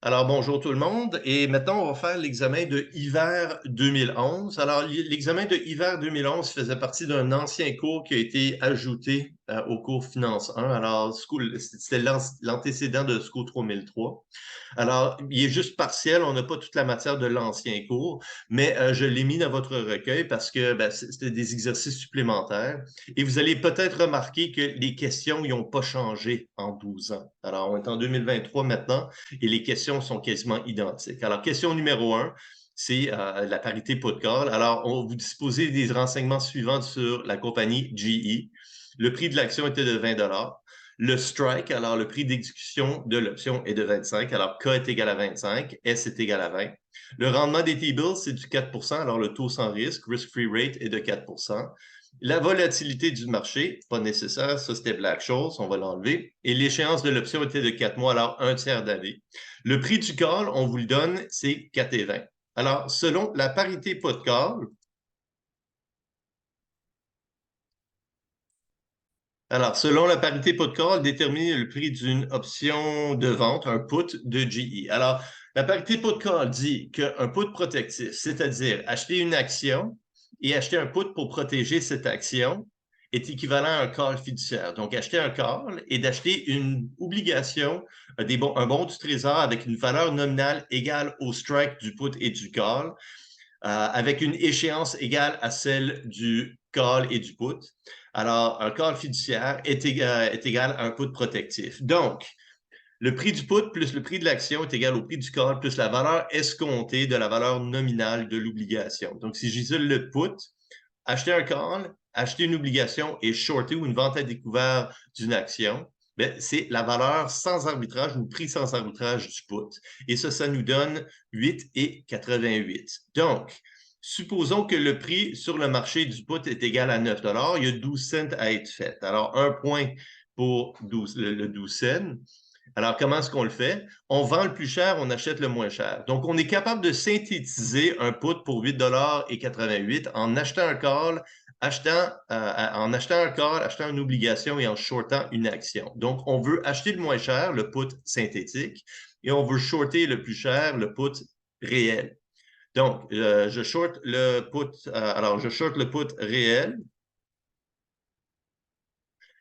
Alors, bonjour tout le monde. Et maintenant, on va faire l'examen de hiver 2011. Alors, l'examen de hiver 2011 faisait partie d'un ancien cours qui a été ajouté au cours Finance 1. Alors, c'était l'antécédent de SCO 3003. Alors, il est juste partiel, on n'a pas toute la matière de l'ancien cours, mais je l'ai mis dans votre recueil parce que c'était des exercices supplémentaires. Et vous allez peut-être remarquer que les questions n'ont pas changé en 12 ans. Alors, on est en 2023 maintenant et les questions sont quasiment identiques. Alors, question numéro 1, c'est la parité pot de call. Alors, on vous disposez des renseignements suivants sur la compagnie GE. Le prix de l'action était de 20 dollars. Le strike, alors le prix d'exécution de l'option est de 25, alors K est égal à 25, S est égal à 20. Le rendement des T-bills, c'est du 4 alors le taux sans risque, risk-free rate, est de 4 La volatilité du marché, pas nécessaire, ça c'était Black-Scholes, on va l'enlever. Et l'échéance de l'option était de 4 mois, alors un tiers d'année. Le prix du call, on vous le donne, c'est 4,20. Alors, selon la parité pot de call, alors, selon la parité pot de call, déterminer le prix d'une option de vente, un put de GE. Alors, la parité pot de call dit qu'un put protectif, c'est-à-dire acheter une action et acheter un put pour protéger cette action, est équivalent à un call fiduciaire. Donc, acheter un call et d'acheter une obligation, un bon du trésor avec une valeur nominale égale au strike du put et du call, avec une échéance égale à celle du call et du put. Alors, un call fiduciaire est égal à un put protectif. Donc, le prix du put plus le prix de l'action est égal au prix du call plus la valeur escomptée de la valeur nominale de l'obligation. Donc, si j'isole le put, acheter un call, acheter une obligation et shorter ou une vente à découvert d'une action, c'est la valeur sans arbitrage ou prix sans arbitrage du put. Et ça nous donne 8,88. Donc, supposons que le prix sur le marché du put est égal à 9 il y a 12 cents à être fait. Alors, un point pour le 12 cents. Alors, comment est-ce qu'on le fait? On vend le plus cher, on achète le moins cher. Donc, on est capable de synthétiser un put pour 8,88 en achetant un call, achetant une obligation et en shortant une action. Donc, on veut acheter le moins cher, le put synthétique, et on veut shorter le plus cher, le put réel. Donc, je short le put, alors je short le put réel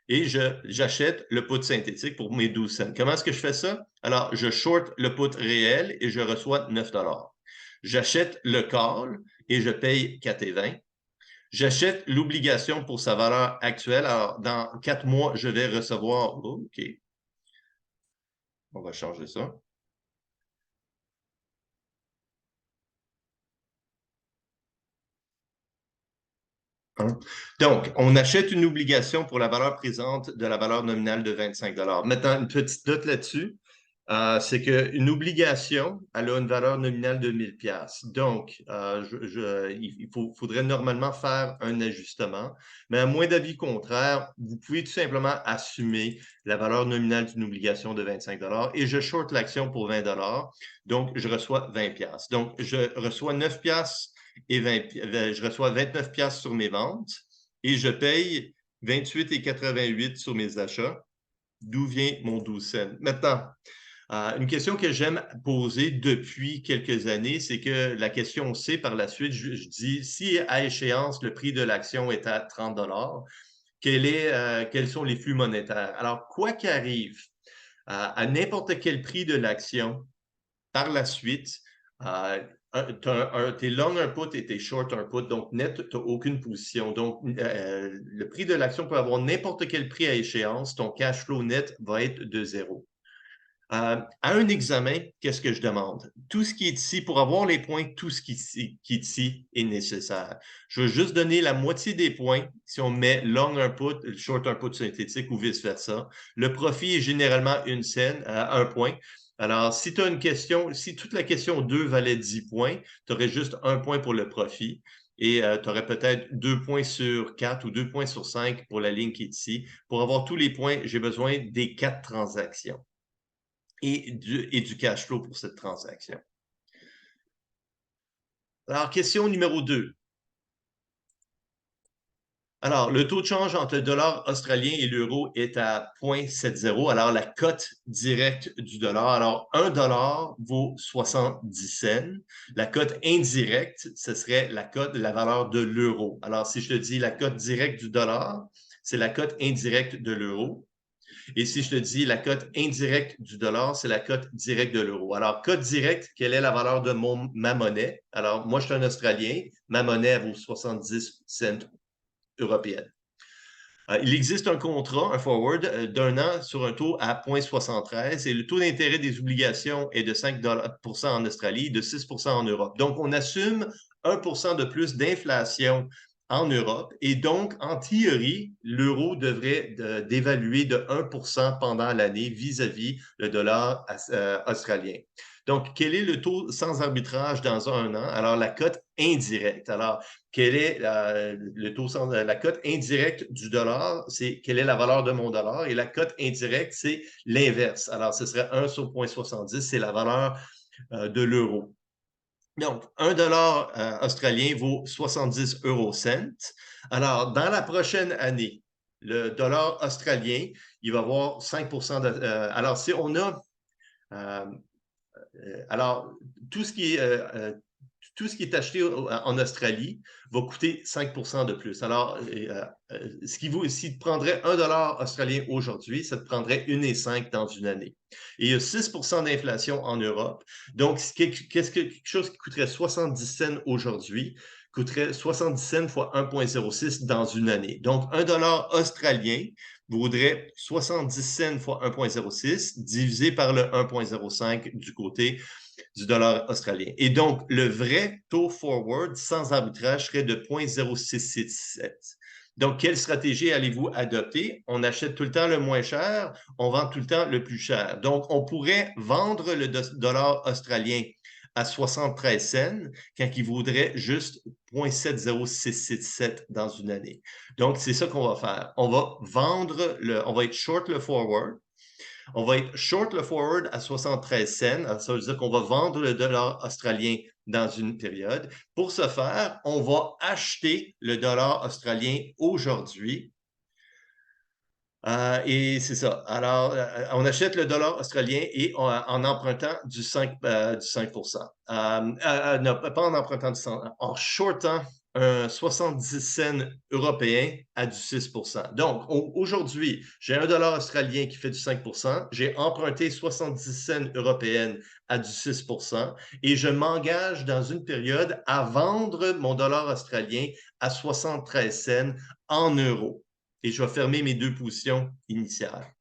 et j'achète le put synthétique pour mes 12 cents. Comment est-ce que je fais ça? Alors, je short le put réel et je reçois 9 dollars. J'achète le call et je paye 4,20. J'achète l'obligation pour sa valeur actuelle. Alors, dans 4 mois, je vais recevoir. Oh, OK, on va changer ça. Hein? Donc, on achète une obligation pour la valeur présente de la valeur nominale de 25 Maintenant, une petite note là-dessus, c'est qu'une obligation, elle a une valeur nominale de 1000 Donc, faudrait normalement faire un ajustement. Mais à moins d'avis contraire, vous pouvez tout simplement assumer la valeur nominale d'une obligation de 25 et je short l'action pour 20 Donc, je reçois 20 Donc, je reçois 9 et 20, je reçois 29 sur mes ventes et je paye 28,88 sur mes achats. D'où vient mon 12 cents? Maintenant, une question que j'aime poser depuis quelques années, c'est que la question C, par la suite, je dis, si à échéance, le prix de l'action est à 30 quels sont les flux monétaires? Alors, quoi qu'arrive, à n'importe quel prix de l'action, par la suite, tu es long un put et tu es short un put, donc net, tu n'as aucune position. Donc, le prix de l'action peut avoir n'importe quel prix à échéance, ton cash flow net va être de zéro. À un examen, qu'est-ce que je demande? Tout ce qui est ici, pour avoir les points, tout ce qui est ici est nécessaire. Je veux juste donner la moitié des points si on met long un put, short un put synthétique ou vice-versa. Le profit est généralement une scène, un point. Alors, si tu as une question, si toute la question 2 valait 10 points, tu aurais juste un point pour le profit et tu aurais peut-être 2 points sur 4 ou 2 points sur 5 pour la ligne qui est ici. Pour avoir tous les points, j'ai besoin des 4 transactions et du cash flow pour cette transaction. Alors, question numéro 2. Alors, le taux de change entre le dollar australien et l'euro est à 0,70. Alors, la cote directe du dollar, alors 1 dollar vaut 70 cents. La cote indirecte, ce serait la cote, la valeur de l'euro. Alors, si je te dis la cote directe du dollar, c'est la cote indirecte de l'euro. Et si je te dis la cote indirecte du dollar, c'est la cote directe de l'euro. Alors, cote directe, quelle est la valeur de ma monnaie? Alors, moi, je suis un Australien. Ma monnaie vaut 70 cents européenne. Il existe un contrat, un forward d'un an sur un taux à 0,73 et le taux d'intérêt des obligations est de 5 en Australie et de 6 en Europe. Donc, on assume 1 de plus d'inflation en Europe et donc, en théorie, l'euro devrait d'évaluer de 1 pendant l'année vis-à-vis le dollar australien. Donc, quel est le taux sans arbitrage dans un an? Alors, la cote indirecte. Alors, quel est le taux sans la cote indirecte du dollar? C'est quelle est la valeur de mon dollar? Et la cote indirecte, c'est l'inverse. Alors, ce serait 1 sur 0,70, c'est la valeur de l'euro. Donc, 1 dollar australien vaut 70 eurocents. Alors, dans la prochaine année, le dollar australien, il va avoir 5 alors, si on a euh, alors, tout ce qui est acheté en Australie va coûter 5 de plus. Alors, si tu prendrais 1 dollar australien aujourd'hui, ça te prendrait 1,5 dans une année. Et il y a 6 d'inflation en Europe. Donc, quelque chose qui coûterait 70 cents aujourd'hui coûterait 70 cents fois 1,06 dans une année. Donc, 1 dollar australien vaudrait 70 cents fois 1,06 divisé par le 1,05 du côté du dollar australien. Et donc, le vrai taux forward sans arbitrage serait de 0,0667. Donc, quelle stratégie allez-vous adopter? On achète tout le temps le moins cher, on vend tout le temps le plus cher. Donc, on pourrait vendre le dollar australien à 73 cents quand il vaudrait juste 0,70667 dans une année. Donc, c'est ça qu'on va faire. On va être short le forward. On va être short le forward à 73 cents. Ça veut dire qu'on va vendre le dollar australien dans une période. Pour ce faire, on va acheter le dollar australien aujourd'hui. Et c'est ça. Alors, on achète le dollar australien et en empruntant du 5, du 5%. Non, pas en empruntant du 100, en shortant un 70 cents européen à du 6%. Donc, aujourd'hui, j'ai un dollar australien qui fait du 5%. J'ai emprunté 70 cents européennes à du 6% et je m'engage dans une période à vendre mon dollar australien à 73 cents en euros et je vais fermer mes deux positions initiales.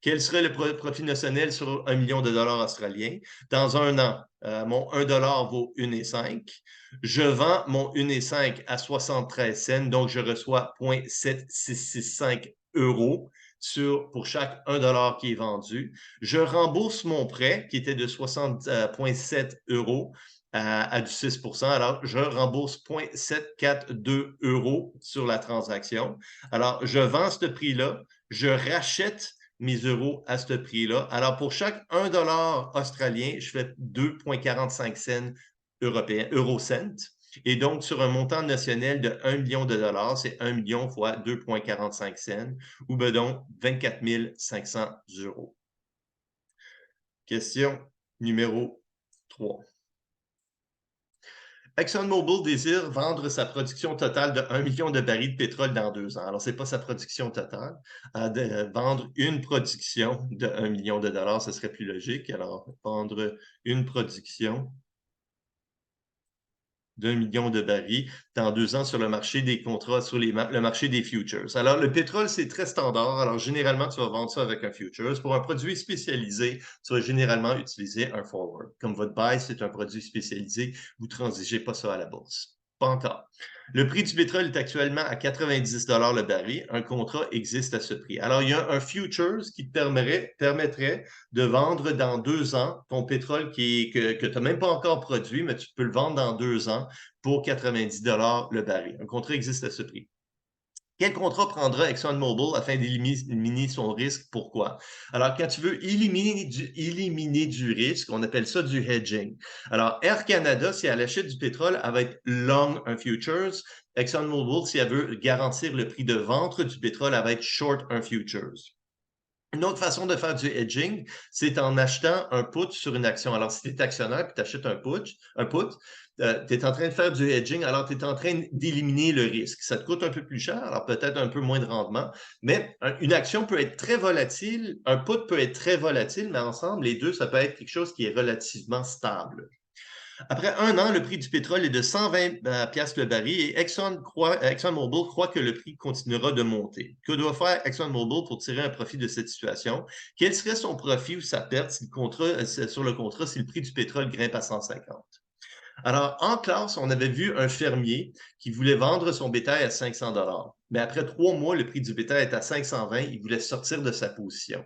Quel serait le profit notionnel sur 1 million de dollars australiens? Dans un an, mon 1 dollar vaut 1,5. Je vends mon 1,5 à 73 cents, donc je reçois 0,7665 euros pour chaque 1 dollar qui est vendu. Je rembourse mon prêt qui était de 60,7 euros à du 6 Alors, je rembourse 0,742 euros sur la transaction. Alors, je vends ce prix-là, je rachète mes euros à ce prix-là. Alors, pour chaque 1 dollar australien, je fais 2,45 cents eurocents. Et donc, sur un montant notionnel de 1 million de dollars, c'est 1 million fois 2,45 cents, ou ben donc 24 500 euros. Question numéro 3. ExxonMobil désire vendre sa production totale de 1 million de barils de pétrole dans 2 ans. Alors, ce n'est pas sa production totale. Vendre une production de 1 million de dollars, ce serait plus logique. Alors, vendre une production d'1 million de barils dans 2 ans sur le marché des contrats, sur le marché des futures. Alors, le pétrole, c'est très standard. Alors, généralement, tu vas vendre ça avec un futures. Pour un produit spécialisé, tu vas généralement utiliser un forward. Comme votre buy, c'est un produit spécialisé, vous ne transigez pas ça à la bourse. Pas encore. Le prix du pétrole est actuellement à 90 le baril. Un contrat existe à ce prix. Alors, il y a un futures qui te permettrait de vendre dans 2 ans ton pétrole que tu n'as même pas encore produit, mais tu peux le vendre dans 2 ans pour 90 le baril. Un contrat existe à ce prix. Quel contrat prendra ExxonMobil afin d'éliminer son risque? Pourquoi? Alors, quand tu veux éliminer du risque, on appelle ça du hedging. Alors, Air Canada, si elle achète du pétrole, elle va être long un futures. ExxonMobil, si elle veut garantir le prix de vente du pétrole, elle va être short un futures. Une autre façon de faire du hedging, c'est en achetant un put sur une action. Alors, si tu es actionnaire et tu achètes un put, tu es en train de faire du hedging, alors tu es en train d'éliminer le risque. Ça te coûte un peu plus cher, alors peut-être un peu moins de rendement, mais une action peut être très volatile, un put peut être très volatile, mais ensemble, les deux, ça peut être quelque chose qui est relativement stable. Après un an, le prix du pétrole est de 120 piastres le baril et ExxonMobil croit que le prix continuera de monter. Que doit faire ExxonMobil pour tirer un profit de cette situation? Quel serait son profit ou sa perte si sur le contrat si le prix du pétrole grimpe à 150? Alors, en classe, on avait vu un fermier qui voulait vendre son bétail à 500 $. Mais après 3 mois, le prix du bétail est à 520. Il voulait sortir de sa position.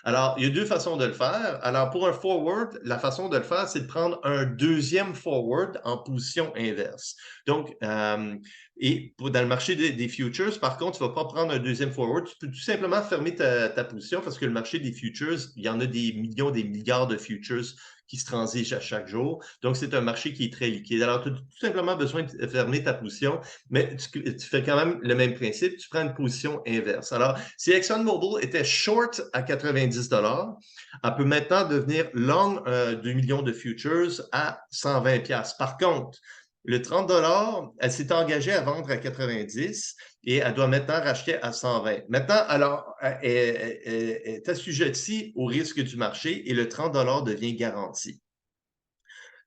Alors, il y a deux façons de le faire. Alors, pour un forward, la façon de le faire, c'est de prendre un deuxième forward en position inverse. Donc, dans le marché des futures, par contre, tu ne vas pas prendre un deuxième forward. Tu peux tout simplement fermer ta position parce que le marché des futures, il y en a des millions, des milliards de futures qui se transigent à chaque jour. Donc, c'est un marché qui est très liquide. Alors, tu as tout simplement besoin de fermer ta position, mais tu fais quand même le même principe. Tu prends une position inverse. Alors, si ExxonMobil était short à 90 $, elle peut maintenant devenir long 2 millions de futures à 120 $. Par contre, le 30 $, elle s'est engagée à vendre à 90 et elle doit maintenant racheter à 120. Maintenant, alors, elle est assujettie au risque du marché et le 30 $ devient garanti.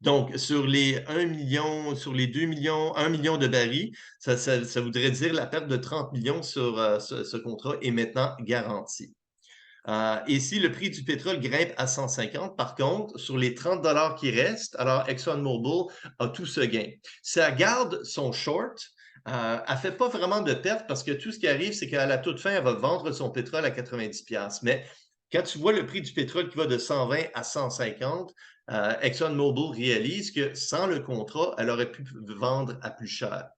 Donc, sur les 1 million, sur les 2 millions, 1 million de barils, ça voudrait dire la perte de 30 millions sur ce contrat est maintenant garantie. Et si le prix du pétrole grimpe à 150, par contre, sur les 30 $ qui restent, alors ExxonMobil a tout ce gain. Si elle garde son short, elle ne fait pas vraiment de perte parce que tout ce qui arrive, c'est qu'à la toute fin, elle va vendre son pétrole à 90 $. Mais quand tu vois le prix du pétrole qui va de 120 à 150, ExxonMobil réalise que sans le contrat, elle aurait pu vendre à plus cher.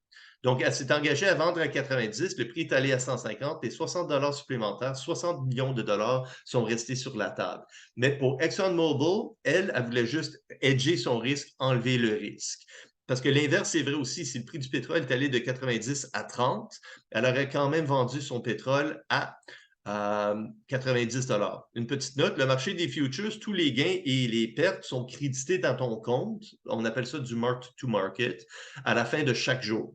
Donc, elle s'est engagée à vendre à 90, le prix est allé à 150 et 60 $ supplémentaires, 60 millions de dollars sont restés sur la table. Mais pour ExxonMobil, elle voulait juste hedger son risque, enlever le risque. Parce que l'inverse, c'est vrai aussi, si le prix du pétrole est allé de 90 à 30, elle aurait quand même vendu son pétrole à 90 $. Une petite note, le marché des futures, tous les gains et les pertes sont crédités dans ton compte. On appelle ça du mark-to-market à la fin de chaque jour.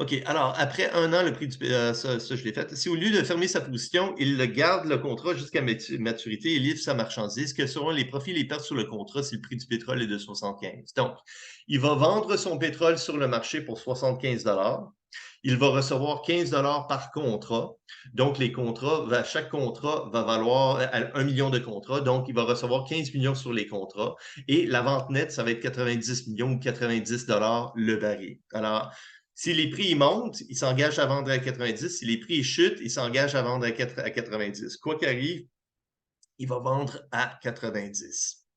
OK. Alors, après un an, le prix du ça, je l'ai fait. Si au lieu de fermer sa position, il garde le contrat jusqu'à maturité et livre sa marchandise, quels seront les profits et les pertes sur le contrat si le prix du pétrole est de 75? Donc, il va vendre son pétrole sur le marché pour 75 $. Il va recevoir 15 $ par contrat. Donc, chaque contrat va valoir 1 million de contrats. Donc, il va recevoir 15 millions sur les contrats. Et la vente nette, ça va être 90 millions ou 90 $ le baril. Alors, si les prix montent, il s'engage à vendre à 90. Si les prix chutent, il s'engage à vendre à 90. Quoi qu'arrive, il va vendre à 90.